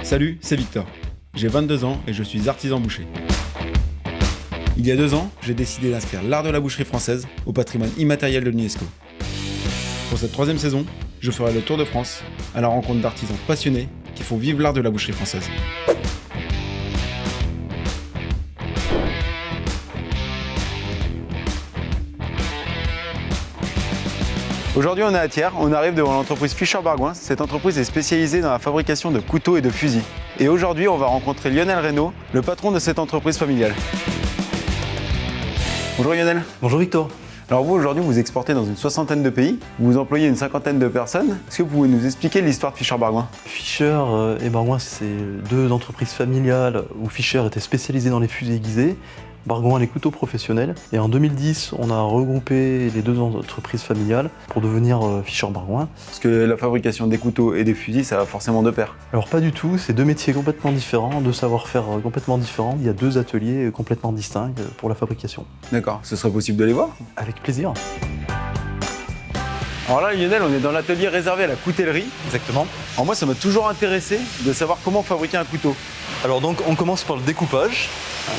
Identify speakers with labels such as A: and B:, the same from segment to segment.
A: Salut, c'est Victor. J'ai 22 ans et je suis artisan boucher. Il y a 2 ans, j'ai décidé d'inscrire l'art de la boucherie française au patrimoine immatériel de l'UNESCO. Pour cette 3e saison, je ferai le tour de France à la rencontre d'artisans passionnés qui font vivre l'art de la boucherie française. Aujourd'hui, on est à Thiers, on arrive devant l'entreprise Fischer Bargoin. Cette entreprise est spécialisée dans la fabrication de couteaux et de fusils. Et aujourd'hui, on va rencontrer Lionel Reynaud, le patron de cette entreprise familiale. Bonjour Lionel.
B: Bonjour Victor.
A: Alors vous, aujourd'hui, vous exportez dans une 60aine de pays, vous employez une 50aine de personnes. Est-ce que vous pouvez nous expliquer l'histoire de Fischer Bargoin ?
B: Fischer et Bargoin, c'est 2 entreprises familiales où Fischer était spécialisé dans les fusils aiguisés, Bargoin les couteaux professionnels. Et en 2010, on a regroupé les 2 entreprises familiales pour devenir Fischer Bargoin.
A: Parce que la fabrication des couteaux et des fusils, ça va forcément de pair.
B: Alors pas du tout, c'est 2 métiers complètement différents, 2 savoir-faire complètement différents. Il y a 2 ateliers complètement distincts pour la fabrication.
A: D'accord, ce serait possible de les voir ?
B: Avec plaisir.
A: Alors là, Lionel, on est dans l'atelier réservé à la coutellerie.
B: Exactement.
A: Alors moi, ça m'a toujours intéressé de savoir comment fabriquer un couteau.
B: Alors donc on commence par le découpage.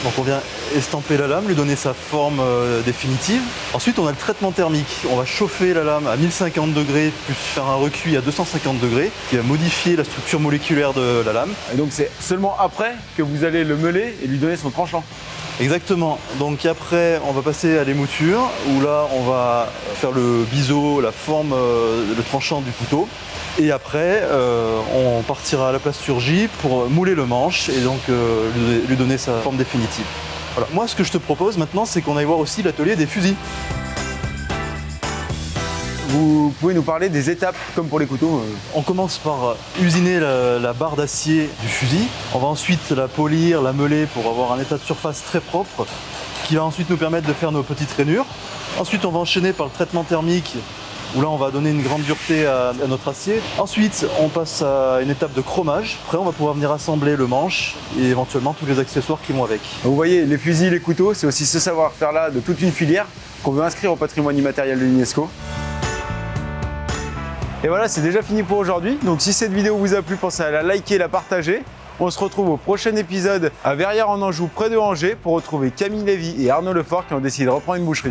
B: Donc on vient estamper la lame, lui donner sa forme définitive. Ensuite on a le traitement thermique. On va chauffer la lame à 1050 degrés plus faire un recuit à 250 degrés qui va modifier la structure moléculaire de la lame.
A: Et donc c'est seulement après que vous allez le meuler et lui donner son tranchant.
B: Exactement. Donc après on va passer à l'émouture où là on va faire le biseau, la forme, le tranchant du couteau. Et après, on partira à la plasturgie pour mouler le manche et donc lui donner sa forme définitive. Voilà. Moi, ce que je te propose maintenant, c'est qu'on aille voir aussi l'atelier des fusils.
A: Vous pouvez nous parler des étapes comme pour les couteaux
B: On commence par usiner la barre d'acier du fusil. On va ensuite la polir, la meuler pour avoir un état de surface très propre qui va ensuite nous permettre de faire nos petites rainures. Ensuite, on va enchaîner par le traitement thermique où là on va donner une grande dureté à notre acier. Ensuite on passe à une étape de chromage. Après on va pouvoir venir assembler le manche et éventuellement tous les accessoires qui vont avec.
A: Vous voyez, les fusils, les couteaux, c'est aussi ce savoir-faire là de toute une filière qu'on veut inscrire au patrimoine immatériel de l'UNESCO. Et voilà, c'est déjà fini pour aujourd'hui. Donc si cette vidéo vous a plu, pensez à la liker et la partager. On se retrouve au prochain épisode à Verrières en Anjou près de Angers pour retrouver Camille Lévy et Arnaud Lefort qui ont décidé de reprendre une boucherie.